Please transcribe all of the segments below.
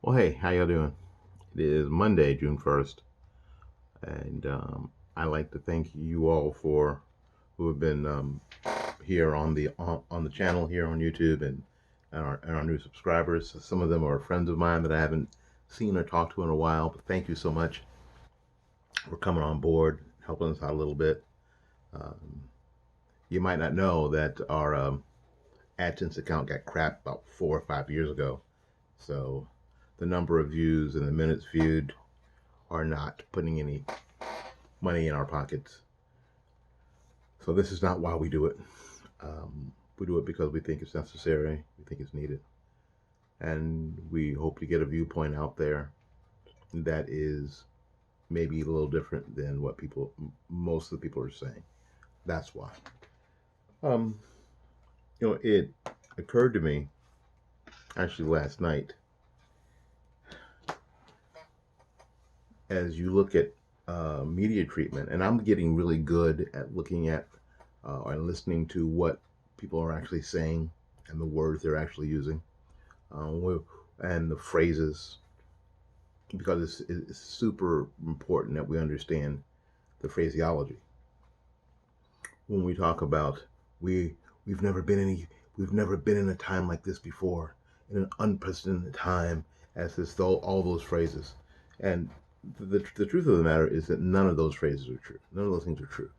Well, hey, how y'all doing? It is Monday, June 1st, and I'd like to thank you all for who have been here on the channel here on YouTube and our new subscribers. Some of them are friends of mine that I haven't seen or talked to in a while, but thank you so much for coming on board, helping us out a little bit. Um, you might not know that our AdSense account got cracked about 4 or 5 years ago, so the number of views and the minutes viewed are not putting any money in our pockets. So this is not why we do it. We do it because we think it's necessary, we think it's needed, and we hope to get a viewpoint out there that is maybe a little different than what most of the people are saying. That's why. Um, it occurred to me actually last night as you look at media treatment, and I'm getting really good at looking at or listening to what people are actually saying and the words they're actually using, and the phrases, because it's super important that we understand the phraseology when we talk about we we've never been we've never been in a time like this before, in an unprecedented time, as this though all those phrases. And the truth of the matter is that none of those phrases are true. None of those things are true.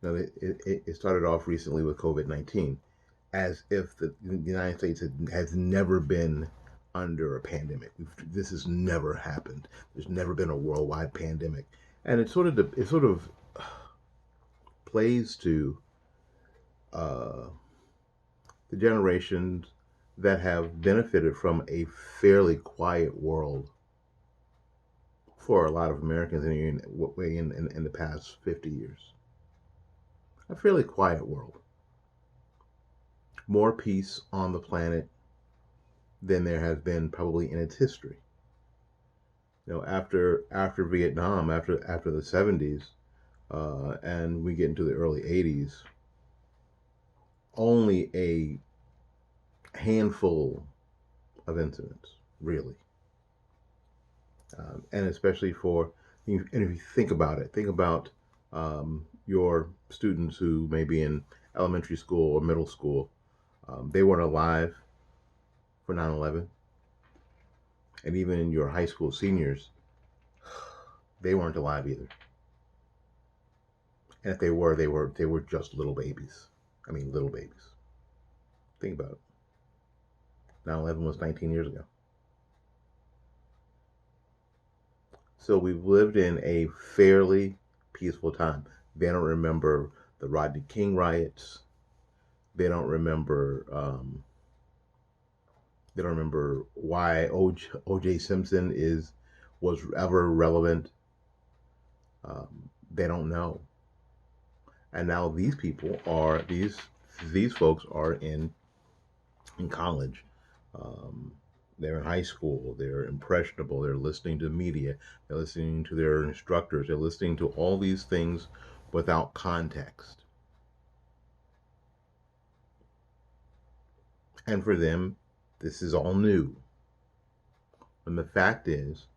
Now, it started off recently with COVID-19, as if the United States has never been under a pandemic. This has never happened. There's never been a worldwide pandemic, and it sort of plays to uh, the generations that have benefited from a fairly quiet world for a lot of Americans in the past 50 years. A fairly quiet world. More peace on the planet than there has been probably in its history. After Vietnam, after the 70s, and we get into the early 80s, only a handful of incidents, really. And especially and if you think about it, think about your students who may be in elementary school or middle school. They weren't alive for 9/11, and even in your high school seniors, they weren't alive either. And if they were just little babies. I mean, little babies. Think about it. 9/11 was 19 years ago. So we've lived in a fairly peaceful time. They don't remember the Rodney King riots. They don't remember. They don't remember why O.J. Simpson was ever relevant. They don't know. And now these folks are in college. Um, they're in high school. They're impressionable. They're listening to media. They're listening to their instructors. They're listening to all these things without context. And for them, this is all new. And the fact is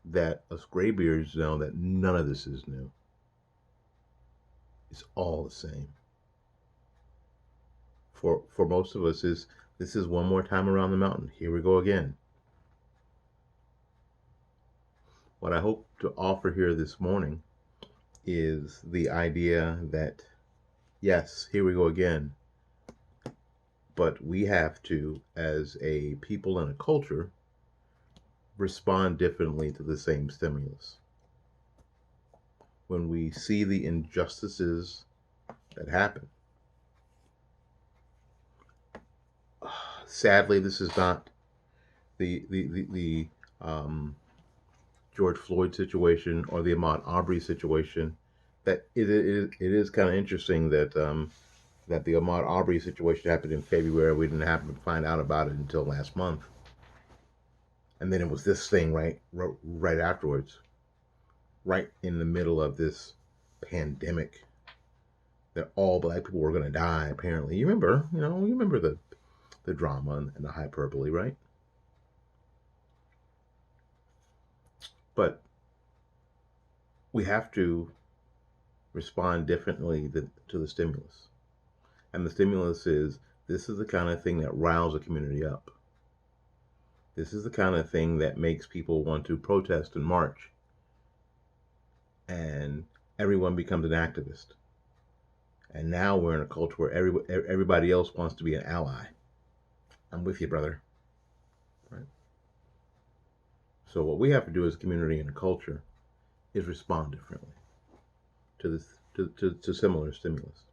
that us graybeards know that none of this is new. It's all the same. For most of us, this is one more time around the mountain. Here we go again. What I hope to offer here this morning is the idea that, yes, here we go again, but we have to, as a people and a culture, respond differently to the same stimulus. When we see the injustices that happen, sadly, this is not the George Floyd situation or the Ahmaud Arbery situation. That it is kind of interesting that that the Ahmaud Arbery situation happened in February. We didn't happen to find out about it until last month, and then it was this thing right afterwards, right in the middle of this pandemic that all black people were going to die. Apparently, you remember the drama and the hyperbole, right? But we have to respond differently to the stimulus. And the stimulus is, this is the kind of thing that riles a community up. This is the kind of thing that makes people want to protest and march. And everyone becomes an activist. And now we're in a culture where everybody else wants to be an ally. I'm with you, brother. Right? So what we have to do as a community and a culture is respond differently to this to similar stimulus.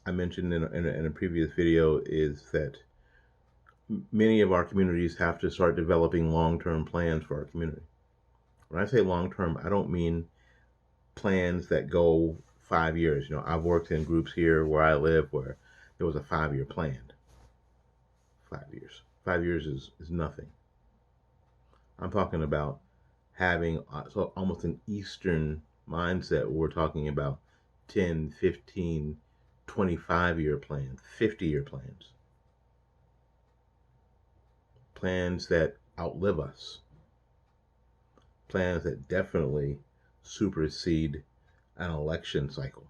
I mentioned in a previous video is that many of our communities have to start developing long-term plans for our community. When I say long-term, I don't mean plans that go 5 years. You know, I've worked in groups here where I live where there was a 5-year plan. 5 years. 5 years is nothing. I'm talking about having so almost an Eastern mindset where we're talking about 10, 15, 25-year plans, 50-year plans. Plans that outlive us. Plans that definitely supersede an election cycle.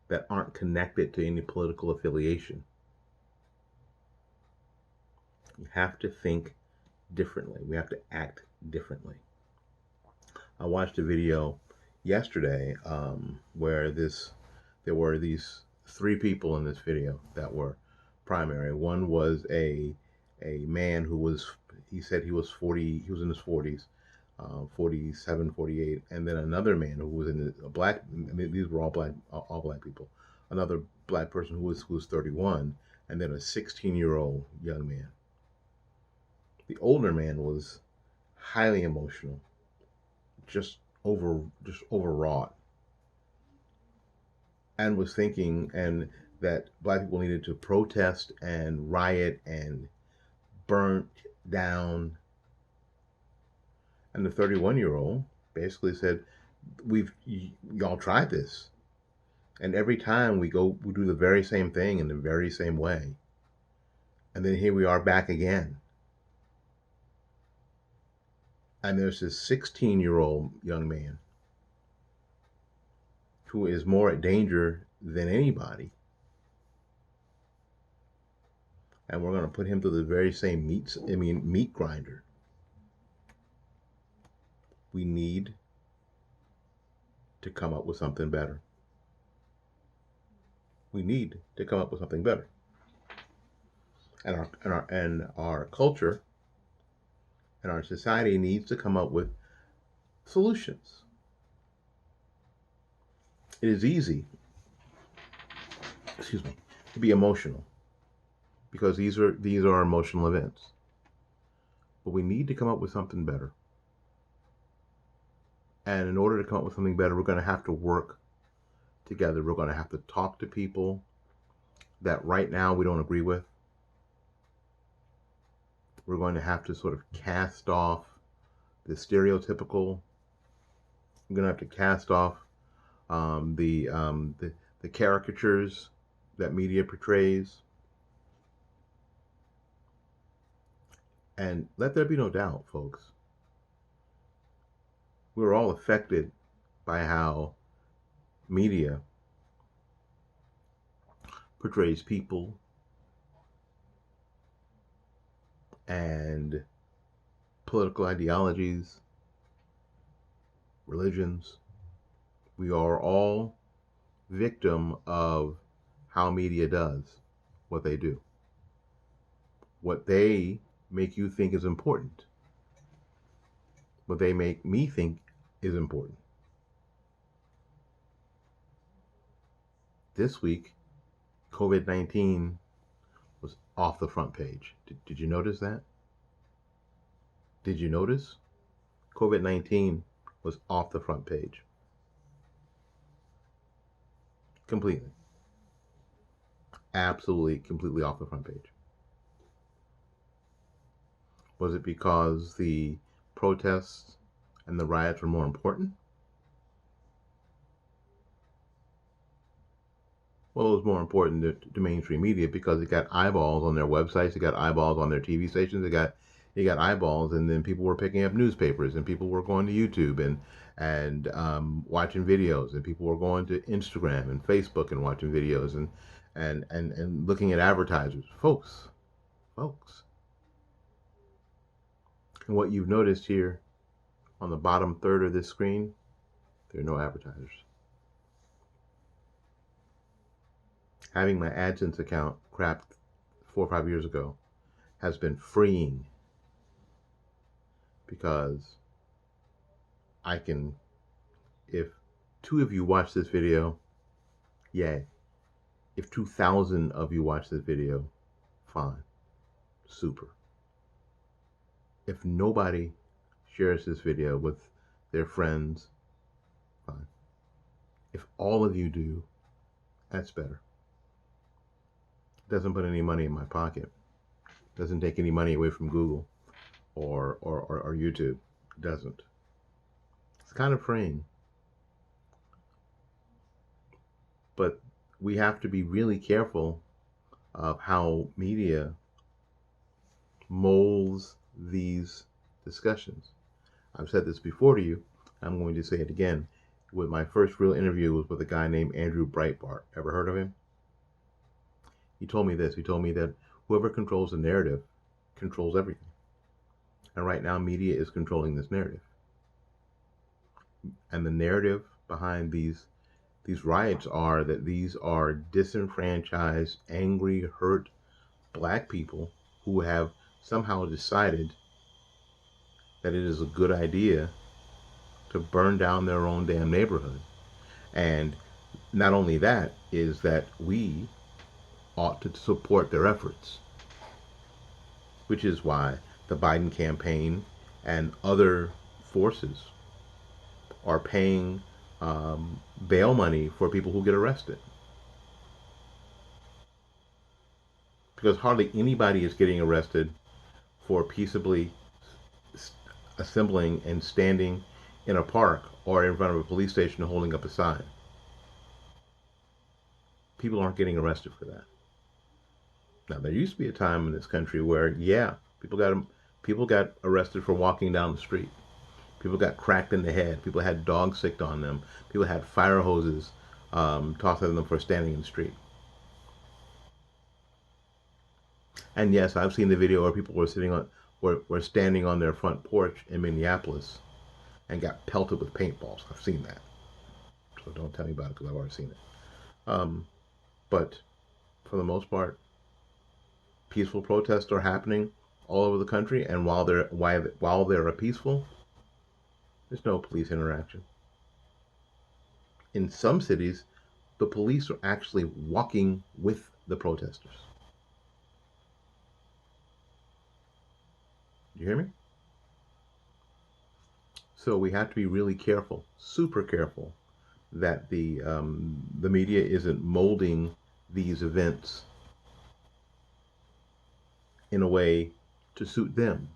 That aren't connected to any political affiliation. You have to think differently. We have to act differently. I watched a video yesterday where there were these 3 people in this video that were primary. One was a man who was, he said he was 40, he was in his 40s, 47, 48, and then another man who was in a black, I mean, these were all black people. Another black person who was 31, and then a 16-year-old young man. The older man was highly emotional, just overwrought, and was thinking and that black people needed to protest and riot and burn down. And the 31-year-old basically said, y'all tried this, and every time we do the very same thing in the very same way, and then here we are back again. And there's this 16-year-old young man who is more at danger than anybody. And we're going to put him through the very same meat grinder. We need to come up with something better. We need to come up with something better. And our culture and our society needs to come up with solutions. It is easy, to be emotional because these are emotional events. But we need to come up with something better. And in order to come up with something better, we're going to have to work together. We're going to have to talk to people that right now we don't agree with. We're going to have to sort of cast off the stereotypical. We're going to have to cast off the caricatures that media portrays. And let there be no doubt, folks, we're all affected by how media portrays people and political ideologies, religions. We are all victim of how media does what they do. What they make you think is important. What they make me think is important. This week, COVID-19 was off the front page. Did you notice that? Did you notice? COVID-19 was off the front page. Completely. Absolutely, completely off the front page. Was it because the protests and the riots were more important? Well, it was more important to mainstream media because it got eyeballs on their websites, it got eyeballs on their TV stations, it got eyeballs, and then people were picking up newspapers, and people were going to YouTube and watching videos, and people were going to Instagram and Facebook and watching videos and looking at advertisers, folks. And what you've noticed here on the bottom third of this screen, there are no advertisers. Having my AdSense account crapped 4 or 5 years ago has been freeing because I can, if two of you watch this video, yay. If 2,000 of you watch this video, fine, super. If nobody shares this video with their friends, fine. If all of you do, that's better. It doesn't put any money in my pocket. It doesn't take any money away from Google or YouTube. It doesn't. It's kind of freeing. But we have to be really careful of how media molds these discussions. I've said this before to you. I'm going to say it again. With my first real interview was with a guy named Andrew Breitbart. Ever heard of him? He told me this. He told me that whoever controls the narrative controls everything. And right now, media is controlling this narrative. And the narrative behind these riots are that these are disenfranchised, angry, hurt black people who have somehow decided that it is a good idea to burn down their own damn neighborhood. And not only that, is that we ought to support their efforts, which is why the Biden campaign and other forces are paying bail money for people who get arrested. Because hardly anybody is getting arrested for peaceably assembling and standing in a park or in front of a police station holding up a sign. People aren't getting arrested for that. Now, there used to be a time in this country where, yeah, people got arrested for walking down the street. People got cracked in the head. People had dogs sicked on them. People had fire hoses tossed at them for standing in the street. And yes, I've seen the video where people were standing on their front porch in Minneapolis and got pelted with paintballs. I've seen that. So don't tell me about it because I've already seen it. But for the most part, peaceful protests are happening all over the country, and while they're peaceful, there's no police interaction. In some cities, the police are actually walking with the protesters. You hear me? So we have to be really careful, super careful, that the media isn't molding these events in a way to suit them.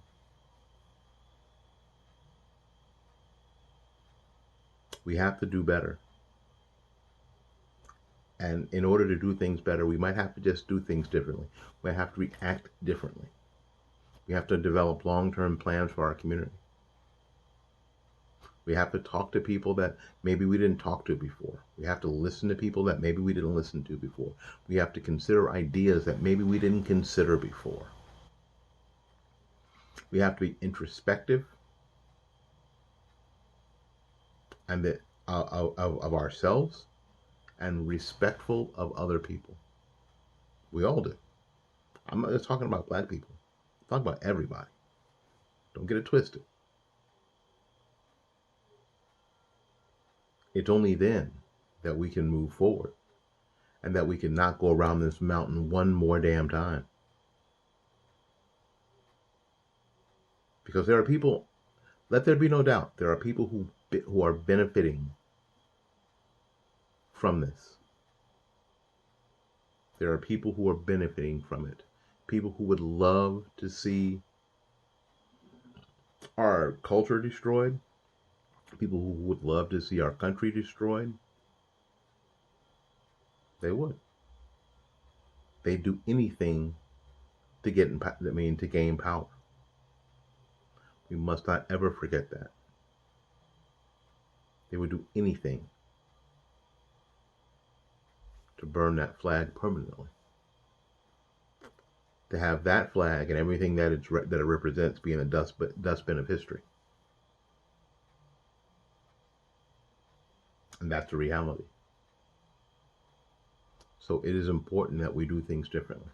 We have to do better. And in order to do things better, we might have to just do things differently. We have to react differently. We have to develop long-term plans for our community. We have to talk to people that maybe we didn't talk to before. We have to listen to people that maybe we didn't listen to before. We have to consider ideas that maybe we didn't consider before. We have to be introspective and of ourselves and respectful of other people. We all do. I'm not just talking about black people. I'm talking about everybody. Don't get it twisted. It's only then that we can move forward and that we can not go around this mountain one more damn time. Because there are people, let there be no doubt, there are people who are benefiting from this. There are people who are benefiting from it. People who would love to see our culture destroyed. People who would love to see our country destroyed. They would. They do anything to to gain power. We must not ever forget that. They would do anything to burn that flag permanently. To have that flag and everything that it represents be in a dustbin of history. And that's the reality. So it is important that we do things differently.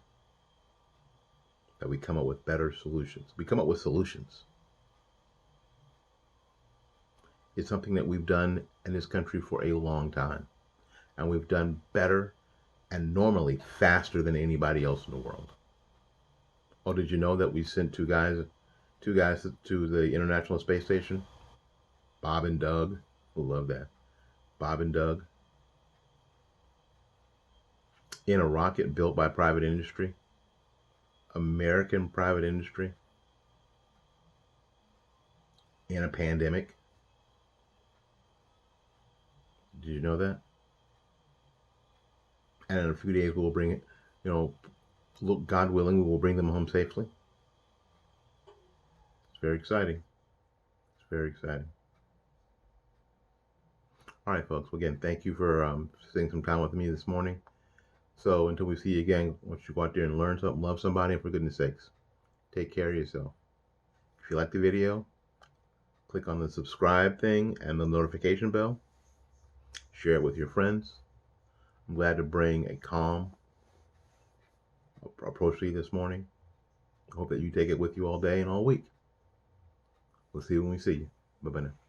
That we come up with better solutions. We come up with solutions. It's something that we've done in this country for a long time. And we've done better and normally faster than anybody else in the world. Oh, did you know that we sent two guys to the International Space Station? Bob and Doug. Who love that? Bob and Doug. In a rocket built by private industry. American private industry. In a pandemic. Did you know that? And in a few days we'll bring it, look, God willing, we will bring them home safely. It's very exciting. It's very exciting. All right, folks. Well, again, thank you for spending some time with me this morning. So until we see you again, I want you to go out there and learn something, love somebody, and for goodness sakes, take care of yourself. If you like the video, click on the subscribe thing and the notification bell. Share it with your friends. I'm glad to bring a calm approach to you this morning. I hope that you take it with you all day and all week. We'll see you when we see you. Bye-bye now.